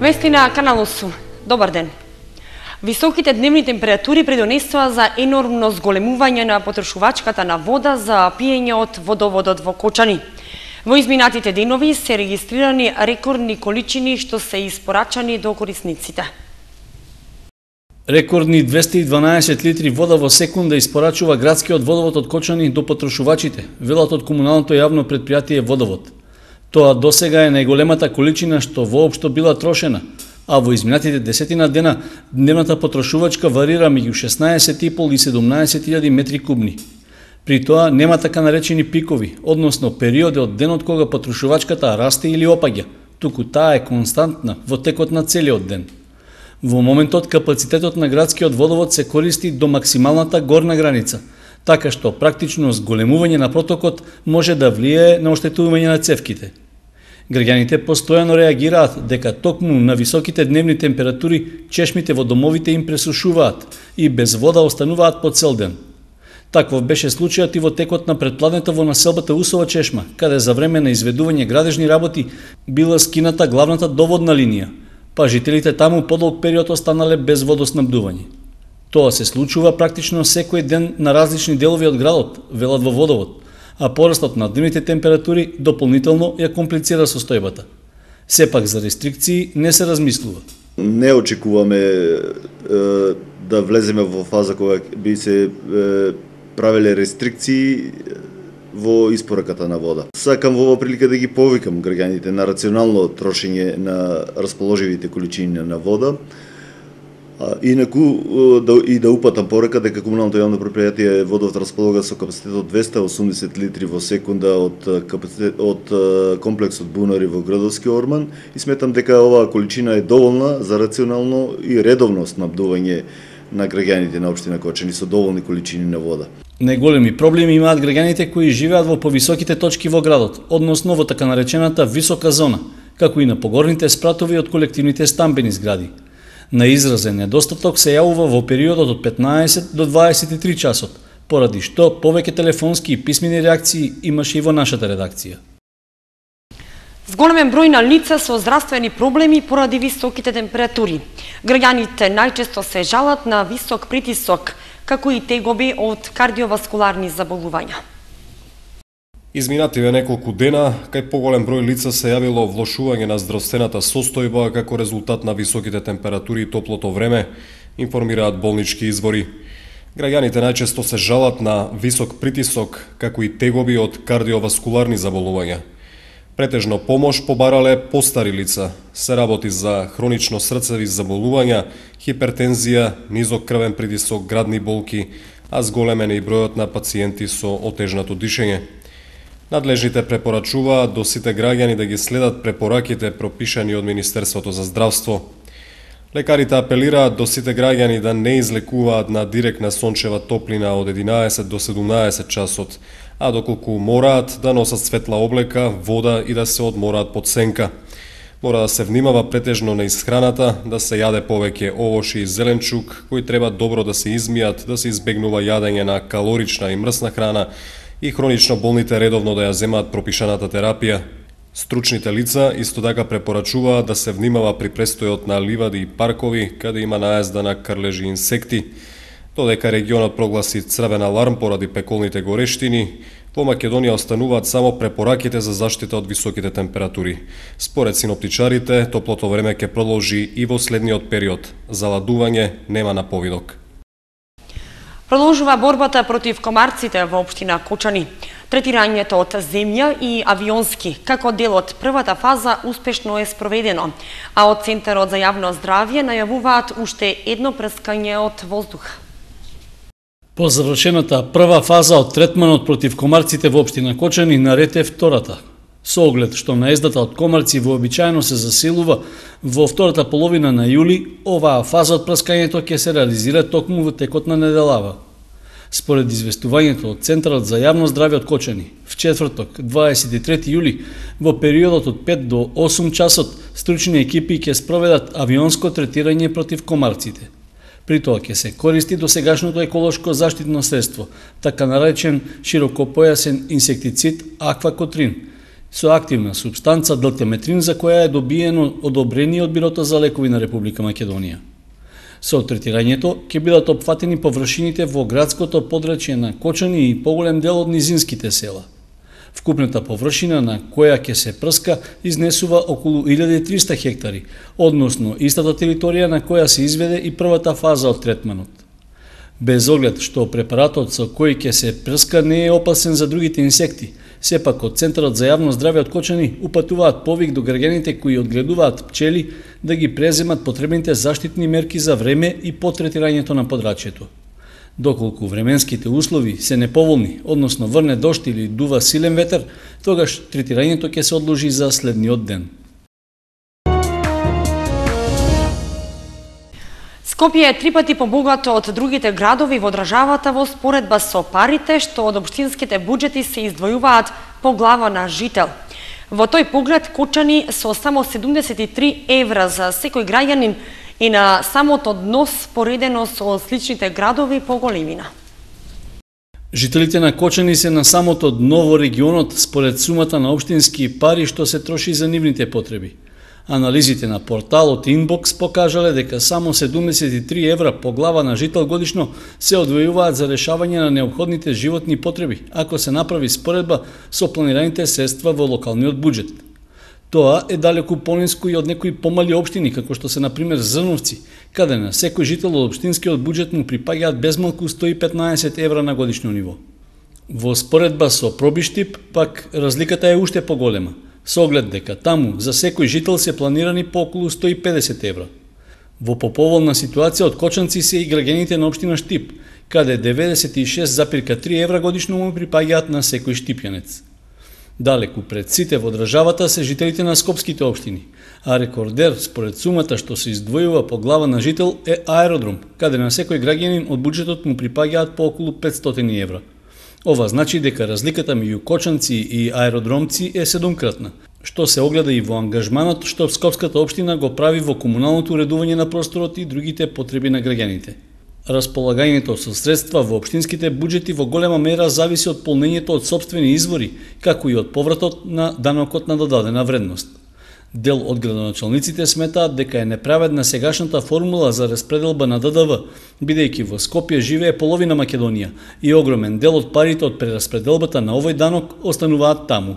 Вести на Канал 8. Добар ден. Високите дневни температури придонесоа за енормно зголемување на потрошувачката на вода за пиење од водоводот во Кочани. Во изминатите денови се регистрирани рекордни количини што се испорачани до корисниците. Рекордни 212 литри вода во секунда испорачува градскиот водовод од Кочани до потрошувачите, велат од комуналното јавно предпријатие Водовод. Тоа досега е најголемата количина што воопшто била трошена, а во изминатите 10 дена дневната потрошувачка варира меѓу 16,5 и 17.000 метри кубни. При тоа нема така наречени пикови, односно периоди од денот кога потрошувачката расте или опаѓа, туку таа е константна во текот на целиот ден. Во моментот капацитетот на градскиот водовод се користи до максималната горна граница, така што практично зголемување на протокот може да влијае на оштетување на цевките. Граѓаните постојано реагираат дека токму на високите дневни температури чешмите во домовите им пресушуваат и без вода остануваат по цел ден. Таков беше случајот и во текот на претпладнето во населбата Усова чешма, каде за време на изведување градежни работи била скината главната доводна линија, па жителите таму подолг период останале без водоснабдување. Тоа се случува практично секој ден на различни делови од градот, велат во Водовод, а порастот на дневните температури дополнително ја комплицира состојбата. Сепак за рестрикции не се размислува. Не очекуваме да влеземе во фаза кога би се правеле рестрикции во испораката на вода. Сакам во оваа прилика да ги повикам граѓаните на рационално трошење на расположивите количини на вода. Инаку да упатам порака дека комуналното јавно предпријатие Водовод располага со капацитет од 280 литри во секунда од комплексот бунари во Градовски Орман и сметам дека оваа количина е доволна за рационално и редовно снабдување на граѓаните на општина Кочани со доволни количини на вода. Најголеми проблеми имаат граѓаните кои живеат во повисоките точки во градот, односно во така наречената висока зона, како и на погорните спратови од колективните стамбени згради. На изразен недостаток се јавува во периодот од 15 до 23 часот, поради што повеќе телефонски и писмени реакции имаше и во нашата редакција. Зголемен број на лица со здравствени проблеми поради високите температури. Граѓаните најчесто се жалат на висок притисок, како и тегоби од кардиоваскуларни заболувања. Изминативе неколку дена, кај поголем број лица се јавило влошување на здравствената состојба како резултат на високите температури и топлото време, информираат болнички извори. Граѓаните најчесто се жалат на висок притисок, како и тегоби од кардиоваскуларни заболувања. Претежно помош побарале постари лица. Се работи за хронично срцеви заболувања, хипертензија, низок крвен притисок, градни болки, а зголемен е и бројот на пациенти со отежнато дишење. Надлежните препорачуваат до сите граѓани да ги следат препораките пропишани од Министерството за здравство. Лекарите апелираат до сите граѓани да не излекуваат на директна сончева топлина од 11 до 17 часот, а доколку мораат да носат светла облека, вода и да се одмораат под сенка. Мора да се внимава претежно на исхраната, да се јаде повеќе овоши и зеленчук, кои треба добро да се измијат, да се избегнува јадење на калорична и мрсна храна и хронично болните редовно да ја земаат пропишаната терапија. Стручните лица исто така препорачуваат да се внимава при престојот на ливади и паркови, каде има наезда на крлежи и инсекти. Додека регионот прогласи црвен аларм поради пеколните горештини, во Македонија остануваат само препораките за заштита од високите температури. Според синоптичарите, топлото време ќе продолжи и во следниот период. Заладување нема на повидок. Продолжува борбата против комарците во општина Кочани. Третирањето од земја и авионски како дел од првата фаза успешно е спроведено, а од Центарот за јавно здравје најавуваат уште едно прскање од воздух. По завршената прва фаза од третманот против комарците во општина Кочани наред е втората. Со оглед што наездата од комарци вообичаено се засилува во втората половина на јули, оваа фаза од прскањето ќе се реализира токму во текот на неделава. Според известувањето од Центарот за јавно здравје од Кочани, в четврток, 23 јули, во периодот од 5 до 8 часот, стручни екипи ќе спроведат авионско третирање против комарците. При тоа ќе се користи досегашното еколошко заштитно средство, така наречен широкопојасен инсектицид аквакотрин. со активна супстанца делтаметрин за која е добиено одобрение од Бирото за лекови на Република Македонија. Со третирањето ќе бидат опфатени површините во градското подрачје на Кочани и поголем дел од низинските села. Вкупната површина на која ќе се прска изнесува околу 1300 хектари, односно истата територија на која се изведе и првата фаза од третманот. Без оглед што препаратот со кој ќе се прска не е опасен за другите инсекти, сепак од Центарот за јавно здравје од Кочани упатуваат повик до граѓаните кои одгледуваат пчели да ги преземат потребните заштитни мерки за време и по третирањето на подрачјето. Доколку временските услови се неповолни, односно врне дожд или дува силен ветер, тогаш третирањето ќе се одложи за следниот ден. Скопје е 3 пати побогато од другите градови во државата во споредба со парите што од општинските буџети се издвојуваат по глава на жител. Во тој поглед Кочани со само 73 евра за секој граѓанин и на самото дно споредено со сличните градови по големина. Жителите на Кочани се на самото дно во регионот според сумата на општински пари што се троши за нивните потреби. Анализите на порталот Inbox покажале дека само 73 евра по глава на жител годишно се одвојуваат за решавање на неопходните животни потреби, ако се направи споредба со планираните средства во локалниот буџет. Тоа е далеку пониско и од некои помали општини, како што се например Зрновци, каде на секој жител од општинскиот буџет му припаѓаат безмалку 115 евра на годишно ниво. Во споредба со Пробиштип, пак разликата е уште поголема, со оглед дека таму за секој жител се планирани по околу 150 евра. Во поповолна ситуација од Кочанци се и граѓаните на општина Штип, каде 96,3 евра годишно му припаѓаат на секој штипјанец. Далеку пред сите во државата се жителите на скопските општини, а рекордер според сумата што се издвојува по глава на жител е аеродром, каде на секој граѓанин од буџетот му припаѓаат по околу 500 евра. Ова значи дека разликата меѓу Кочанци и аеродромци е 7-кратна, што се огледа и во ангажманот што скопската општина го прави во комуналното уредување на просторот и другите потреби на граѓаните. Располагањето со средства во општинските буџети во голема мера зависи од полнењето од сопствени извори, како и од повратот на данокот на додадена вредност. Дел од градоначалниците сметаат дека е неправедна сегашната формула за распределба на ДДВ, бидејќи во Скопје живее половина Македонија и огромен дел од парите од прераспределбата на овој данок остануваат таму.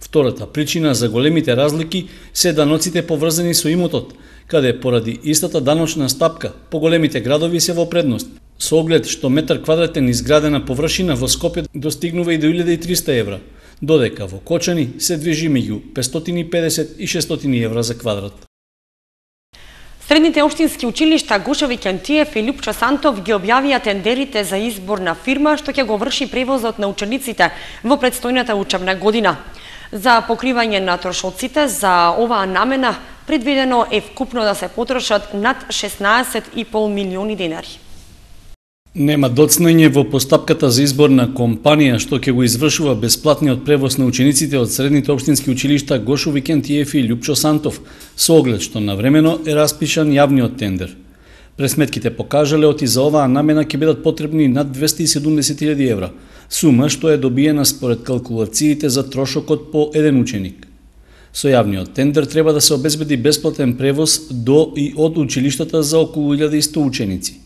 Втората причина за големите разлики се даноците поврзани со имотот, каде поради истата даночна стапка поголемите градови се во предност, со оглед што метар квадратен изградена површина во Скопје достигнува и до 1300 евра, додека во Кочани се движи меѓу 550 и 600 евра за квадрат. Средните општински училишта Гошови Кентиев и Лјупчо Сантов ги објавија тендерите за избор на фирма што ќе го врши превозот на учениците во предстојната учебна година. За покривање на трошоците за оваа намена предвидено е вкупно да се потрошат над 16,5 милиони денари. Нема доцнање во постапката за избор на компанија што ќе го извршува бесплатниот превоз на учениците од средните општински училишта Гошови Кентиев и Лјупчо Сантов, со оглед што навремено е распишан јавниот тендер. Пресметките покажале оти за оваа намена ќе бидат потребни над 270.000 евра, сума што е добиена според калкулациите за трошокот по еден ученик. Со јавниот тендер треба да се обезбеди бесплатен превоз до и од училиштата за околу 1100 ученици.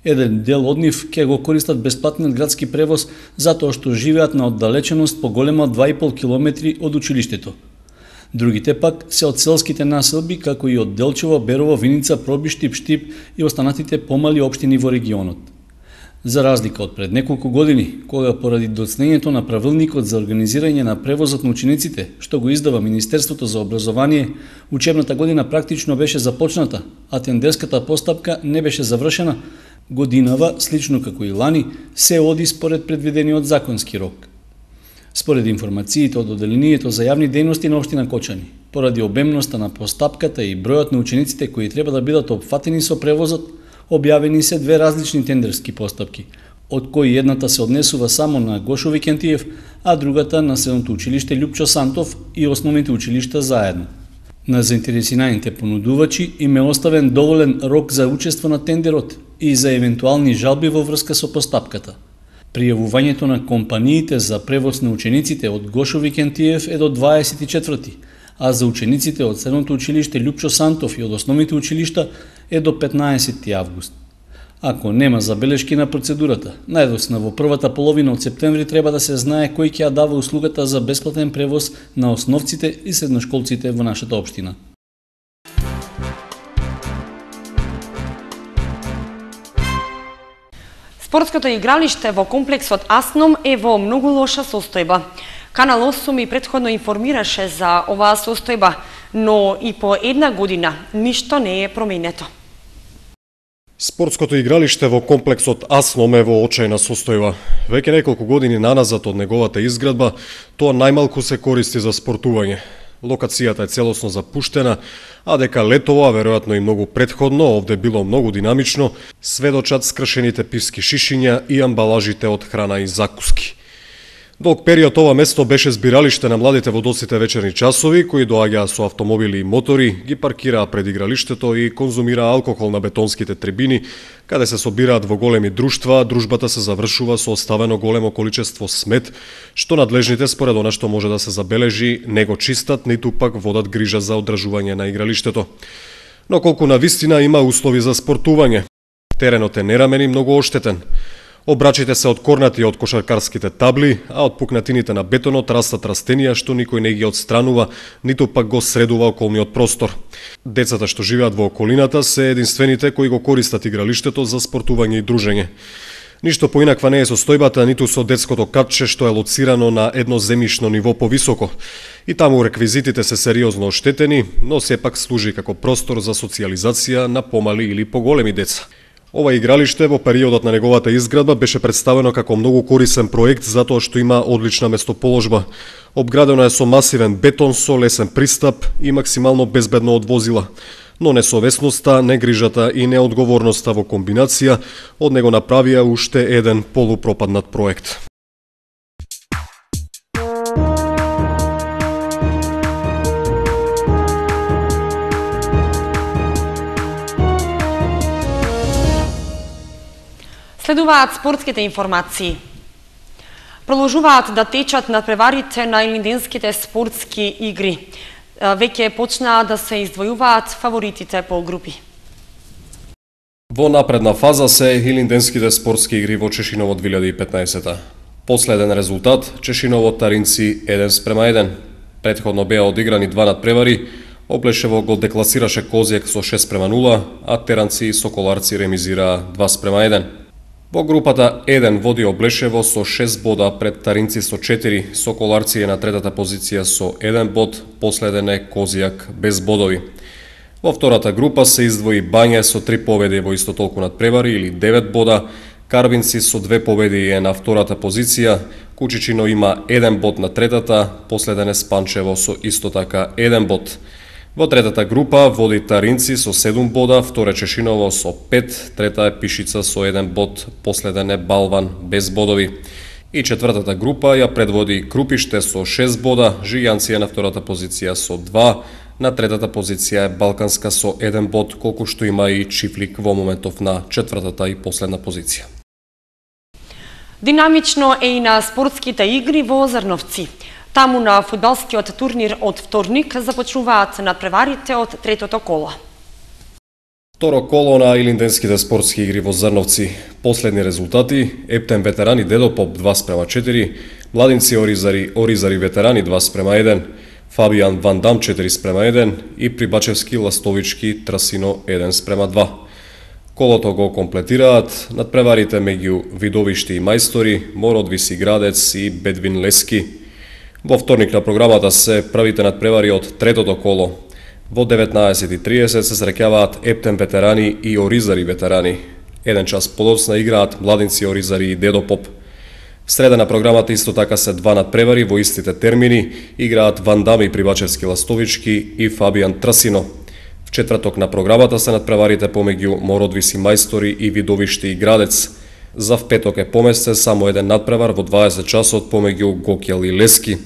Еден дел од нив ќе го користат бесплатниот градски превоз затоа што живеат на оддалеченост поголема од 2,5 километри од училиштето. Другите пак се од селските населби, како и од Делчево, Берово, Виница, Пробиштип, Штип и останатите помали општини во регионот. За разлика од пред неколку години, кога поради доцнењето на правилникот за организирање на превозот на учениците, што го издава Министерството за образование, учебната година практично беше започната, а тендерската постапка не беше завршена, годинава, слично како и лани, се оди според предвидениот законски рок. Според информациите од Оделението за јавни дејности на општина Кочани, поради обемноста на постапката и бројот на учениците кои треба да бидат опфатени со превозот, објавени се две различни тендерски постапки, од кои едната се однесува само на Гошови Кентиев, а другата на средното училиште Лјупчо Сантов и основните училишта заедно. На заинтересираните понудувачи им е оставен доволен рок за учество на тендерот и за евентуални жалби во врска со постапката. Пријавувањето на компаниите за превоз на учениците од Гошо Викентиев е до 24, а за учениците од Средното училиште Љупчо Сантов и од основните училишта е до 15 август. Ако нема забелешки на процедурата, најдосна во првата половина од септември треба да се знае кој ќе ја дава услугата за бесплатен превоз на основците и средношколците во нашата општина. Спортското игралиште во комплексот Асном е во многу лоша состојба. Канал 8 и претходно информираше за оваа состојба, но и по една година ништо не е променето. Спортското игралиште во комплексот Асном е во очајна состојба. Веќе неколку години наназад од неговата изградба, тоа најмалку се користи за спортување. Локацијата е целосно запуштена, а дека летово, а веројатно и многу претходно, овде било многу динамично, сведочат скршените пивски шишиња и амбалажите од храна и закуски. Долг период ова место беше збиралиште на младите во доците вечерни часови, кои доаѓаа со автомобили и мотори, ги паркираа пред игралиштето и конзумираа алкохол на бетонските трибини, каде се собираат во големи друштва, дружбата се завршува со оставено големо количество смет, што надлежните според она што може да се забележи не го чистат, ниту пак водат грижа за одржување на игралиштето. Но колку на вистина има услови за спортување. Теренот е нерамен и многу оштетен. Обрачите се откорнати од кошаркарските табли, а од пукнатините на бетонот растат растенија што никој не ги отстранува, ниту пак го средува околниот простор. Децата што живеат во околината се единствените кои го користат игралиштето за спортување и дружење. Ништо поинаква не е состојбата ниту со детското катче што е лоцирано на едно земјишно ниво повисоко. И таму реквизитите се сериозно оштетени, но сепак служи како простор за социјализација на помали или поголеми деца. Ова игралиште во периодот на неговата изградба беше представено како многу корисен проект затоа што има одлична местоположба. Обградено е со масивен бетон со лесен пристап и максимално безбедно од возила. Но несовесноста, негрижата и неодговорноста во комбинација од него направија уште еден полупропаднат проект. Следуваат спортските информации. Продолжуваат да течат надпреварите на илинденските спортски игри. Веќе почнаа да се издвојуваат фаворитите по групи. Во напредна фаза се илинденските спортски игри во Чешиново 2015. Последен резултат Чешиново Таринци 1:1. Претходно беа одиграни два надпревари, Облешево го декласираше Козјак со 6:0, а Теранци и Соколарци ремизираа 2:1. Во групата 1 води Облешево со 6 бода пред Таринци со 4, Соколарци е на третата позиција со 1 бод, последен е Козјак без бодови. Во втората група се издвои Бања со 3 победи во исто толку надпревари или 9 бода, Карбинци со 2 победи е на втората позиција, Кучичино има 1 бод на третата, последен е Спанчево со исто така 1 бод. Во третата група води Таринци со 7 бода, вторе Чешиново со 5, трета е Пишица со 1 бод, последен е Балван без бодови. И четвртата група ја предводи Крупиште со 6 бода, Жијанција на втората позиција со 2, на третата позиција е Балканска со 1 бод, колку што има и Чифлик во моментов на четвртата и последна позиција. Динамично е и на спортските игри во Озарновци. Таму на фудбалскиот турнир од вторник започнуваат надпреварите од третото коло. Второ коло на илинденските спортски игри во Зрновци. Последни резултати: Ептен ветерани Дедопоп 2:4, Младинци Оризари ветерани 2:1, Фабијан Вандам 4:1 и Прибачевски Ластовички Трасино 1:2. Колото го комплетираат надпреварите меѓу Видовишти и Мајстори, Мородвис и Градец и Бедвин Лески. Во вторник на програмата се првите надпревари од третото коло. Во 19:30 се среќаваат Ептен ветерани и Оризари ветерани. Еден час подоцна играат Младинци Оризари и Дедопоп. Среда на програмата исто така се два надпревари во истите термини, играат Вандам и Прибачевски Ластовички и Фабијан Трасино. В четврток на програмата се надпреварите помеѓу Мородвис и Мајстори и Видовишти и Градец. За впеток е поместен само еден надпревар во 20 часот помеѓу Гокјел и Лески.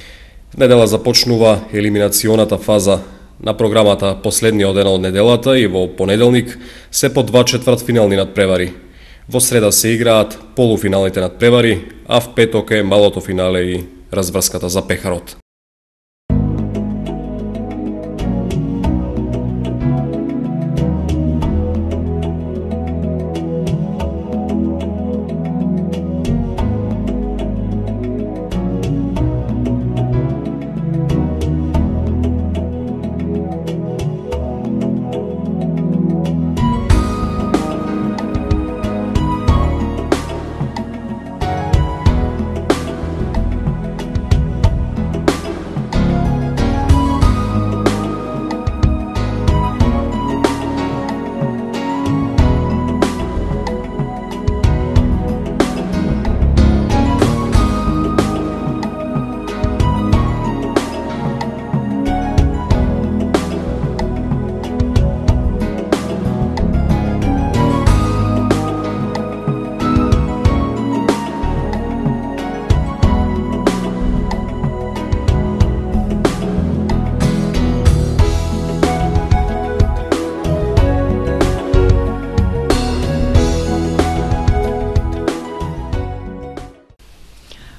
В недела започнува елиминационата фаза. На програмата последниот ден од неделата и во понеделник се по два четвртфинални надпревари. Во среда се играат полуфиналите надпревари, а в петок е малото финале и разврската за пехарот.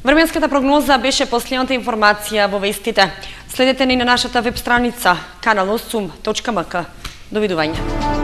Временската прогноза беше последната информација во вестите. Следете ни на нашата веб страница kanal8.mk. Довидување.